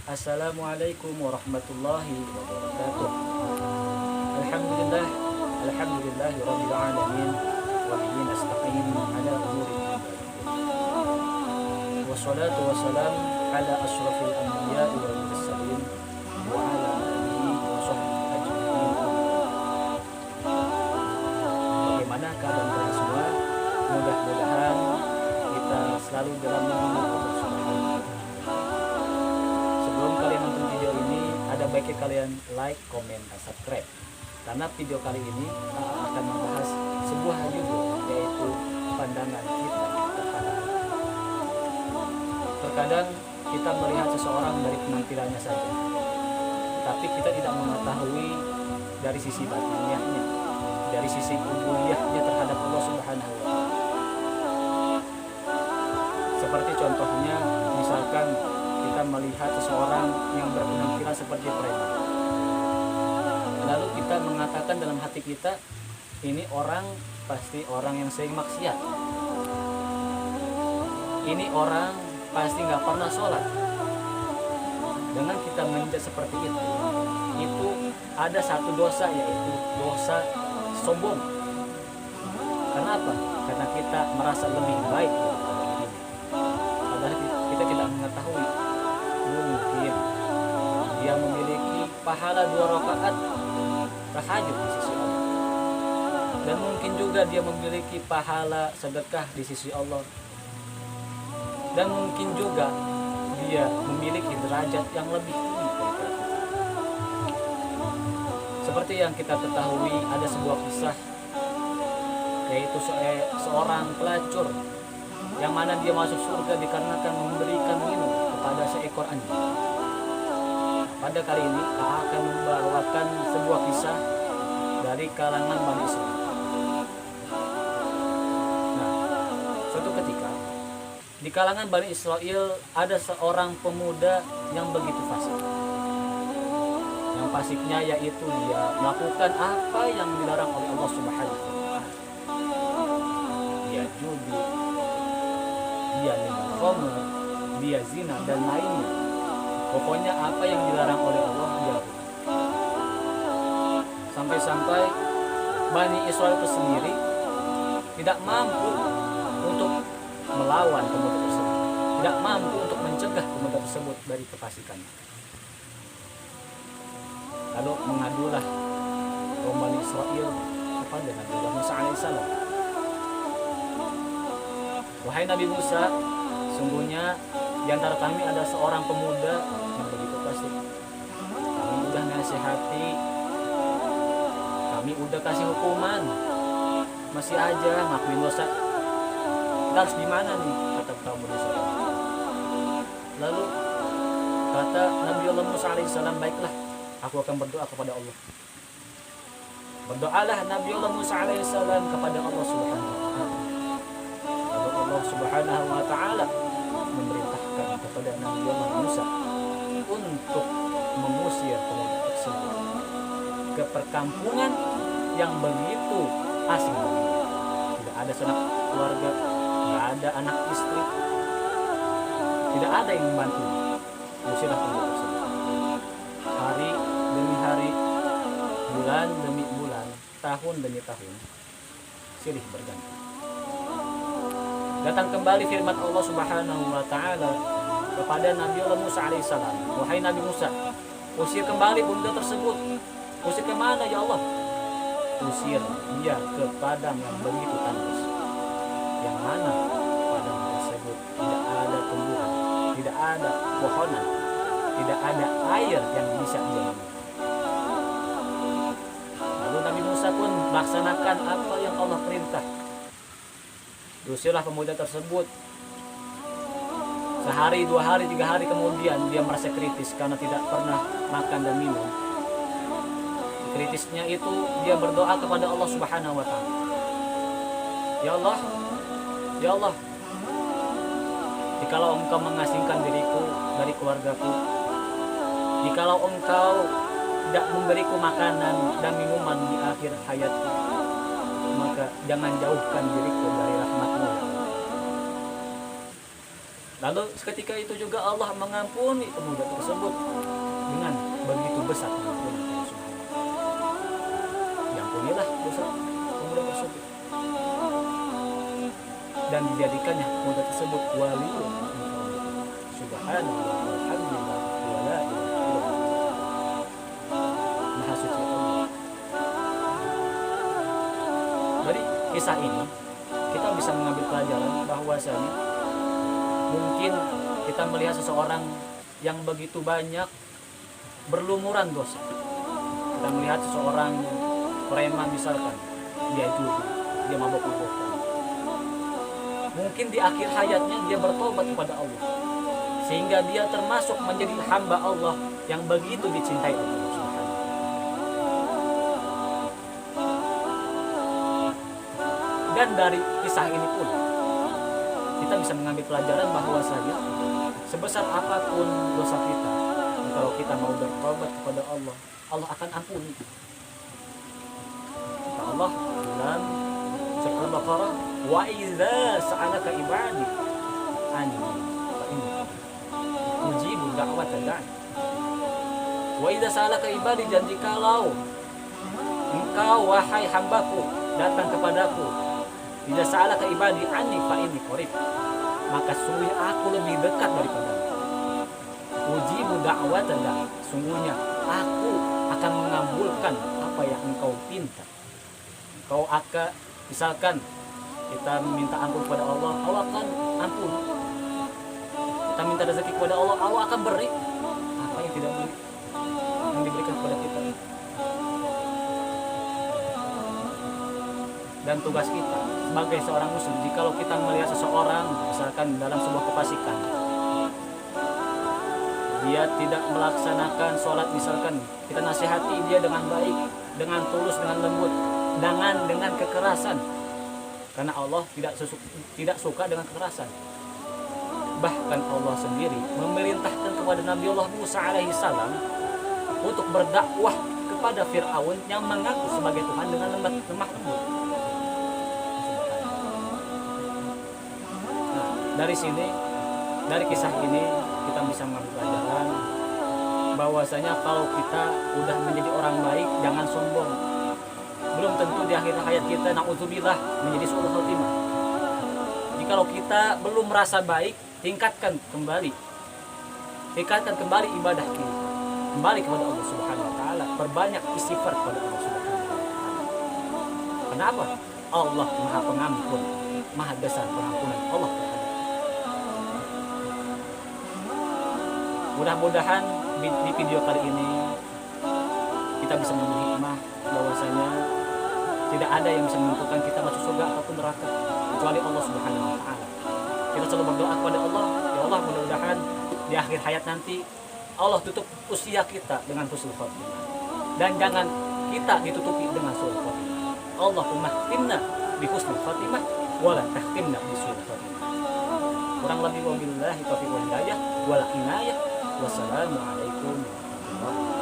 Assalamualaikum warahmatullahi wabarakatuh. Alhamdulillah, alhamdulillahi rabbil alamin. Wa bihi nasta'in ala umuri dunya. Wassalatu wassalam ala asyrafil anbiya wal mursalin wa ala alihi wa sahbihi ajma'in. Bagaimana keadaan kalian semua? Mudah-mudahan kita selalu dalam naungan Allah Subhanahu. Sebelum kalian nonton video ini, ada baiknya kalian like, komen, dan subscribe. Karena video kali ini akan membahas sebuah judul, yaitu pandangan kita terhadap. Terkadang kita melihat seseorang dari penampilannya saja, tapi kita tidak mengetahui dari sisi batiniahnya, dari sisi ubudiyahnya terhadap Allah Subhanahu wa Ta'ala. Seperti contohnya, misalkan kita melihat seseorang yang berpenampilan seperti preman, lalu kita mengatakan dalam hati kita, ini orang pasti orang yang sering maksiat, ini orang pasti nggak pernah sholat. Dengan kita menjadi seperti itu ada satu dosa, yaitu dosa sombong. Kenapa? Karena kita merasa lebih baik daripada dirinya. Padahal kita tidak mengetahui, mungkin dia memiliki pahala 2 rakaat tahajud di sisi Allah, dan mungkin juga dia memiliki pahala sedekah di sisi Allah, dan mungkin juga dia memiliki derajat yang lebih tinggi daripada kita. Seperti yang kita ketahui, ada sebuah kisah, yaitu seorang pelacur yang mana dia masuk surga dikarenakan memberikan minum kepada seekor anjing. Pada kali ini akan membawakan sebuah kisah dari kalangan Bani Israil. Nah, suatu ketika di kalangan Bani Israil ada seorang pemuda yang begitu fasik. Yang fasiknya yaitu dia melakukan apa yang dilarang oleh Allah Subhanahu wa Ta'ala. Dia judi, dia minum khamr, dia zina dan lainnya. Pokoknya apa yang dilarang oleh Allah dia lakukan. Sampai-sampai Bani Israil itu sendiri tidak mampu untuk melawan pemuda tersebut, tidak mampu untuk mencegah pemuda tersebut dari kefasikannya. Lalu mengadulah kaum Bani Israil kepada Nabi Musa alaihissalam. Wahai Nabi Musa, sungguhnya di antara kami ada seorang pemuda yang begitu fasik. Kami udah nasihati, kami udah kasih hukuman, masih aja ngakuin dosa. Kita harus gimana nih, kata kaum Bani Israil. Lalu kata Nabi Allah Musa alaihissalam, baiklah, aku akan berdoa kepada Allah. Berdoalah Nabi Allah Musa alaihissalam kepada Allah Subhanahu wa Ta'ala. Lalu Allah Subhanahu wa Ta'ala memerintahkan kepada Nabi Allah Musa untuk mengusir pemuda tersebut ke perkampungan yang begitu asing baginya. Tidak ada sanak keluarga, tidak ada anak istri, tidak ada yang membantu. Usirlah pemuda tersebut. Hari demi hari, bulan demi bulan, tahun demi tahun, silih berganti. Datang kembali firman Allah Subhanahu wa Ta'ala kepada Nabi Allah Musa alaihissalam, wahai Nabi Musa, usir kembali pemuda tersebut. Usir kemana ya Allah? Usir dia ke padang yang begitu tandus, yang mana padang tersebut tidak ada tumbuhan, tidak ada pohonan, tidak ada air yang bisa dia minum. Lalu Nabi Musa pun melaksanakan apa yang Allah perintah. Diusirlah pemuda tersebut. Sehari, 2 hari, 3 hari kemudian dia merasa kritis karena tidak pernah makan dan minum. Kritisnya itu dia berdoa kepada Allah Subhanahu wa Ta'ala. Ya Allah, ya Allah, jikalau Engkau mengasingkan diriku dari keluargaku, jikalau Engkau tidak memberiku makanan dan minuman di akhir hayatku, maka jangan jauhkan diriku dari rahmat-Mu. Lalu ketika itu juga Allah mengampuni pemuda tersebut dengan begitu besar pengampunan Allah Subhanahu wa Ta'ala. Diampunilah dosa pemuda tersebut dan dijadikannya pemuda tersebut wali subhanallah walhamdulillah wala ilaha illallah. Maha suci Allah. Dari kisah ini kita bisa mengambil pelajaran bahwasanya mungkin kita melihat seseorang yang begitu banyak berlumuran dosa. Kita melihat seseorang preman misalkan, dia judi, dia mabok-mabokan. Mungkin di akhir hayatnya dia bertobat kepada Allah, sehingga dia termasuk menjadi hamba Allah yang begitu dicintai Allah Subhanahu. Dan dari kisah ini pun kita bisa mengambil pelajaran bahwasanya sebesar apapun dosa kita, kalau kita mau bertobat kepada Allah, Allah akan ampuni. Kata Allah dalam surah Al-Baqarah, wa idza sa'alaka ibadi anni fa inni ujibu da'wata da'i. Wa idza sa'alaka ibadi, dan jikalau engkau wahai hambaku datang kepadaku, idza sa'alaka ibadi anni fa inni qarib, maka sungguh aku lebih dekat daripada ujibu da'wata da'i, sungguhnya aku akan mengabulkan apa yang engkau pinta. Engkau akan, misalkan kita minta ampun kepada Allah, Allah akan ampun. Kita minta rezeki kepada Allah, Allah akan beri. Apa yang tidak beri, yang diberikan kepada kita. Dan tugas kita sebagai seorang muslim, jikalau kita melihat seseorang misalkan dalam sebuah kefasikan, dia tidak melaksanakan sholat misalkan, kita nasihati dia dengan baik, dengan tulus, dengan lembut, dengan kekerasan, karena Allah tidak suka dengan kekerasan. Bahkan Allah sendiri memerintahkan kepada Nabi Allah Musa alaihissalam untuk berdakwah kepada Fir'aun yang mengaku sebagai Tuhan dengan lemah lembut. Nah, dari sini, dari kisah ini kita bisa mengambil pelajaran bahwasanya kalau kita udah menjadi orang baik, jangan sombong. Belum tentu di akhir hayat kita na'udzubillah menjadi su'ul khotimah. Jikalau kita belum merasa baik, tingkatkan kembali ibadah kita, kembali kepada Allah Subhanahu wa Ta'ala, perbanyak istighfar kepada Allah Subhanahu wa Ta'ala. Kenapa? Allah Maha Pengampun, Maha besar pengampunan Allah terhadap. Mudah-mudahan di video kali ini kita bisa mengambil hikmah bahwasanya tidak ada yang bisa menentukan kita masuk surga ataupun neraka kecuali Allah Subhanahu wa Ta'ala. Kita selalu berdoa kepada Allah, ya Allah, mudah-mudahan di akhir hayat nanti Allah tutup usia kita dengan husnul khotimah, dan jangan kita ditutupi dengan su'ul khotimah. Allahumma khtimna bi husnul khotimah wa la tahtimna bi su'ul khotimah. Kurang lebih wabillahi taufiq wal hidayah wal inayah. Wassalamualaikum warahmatullahi wabarakatuh.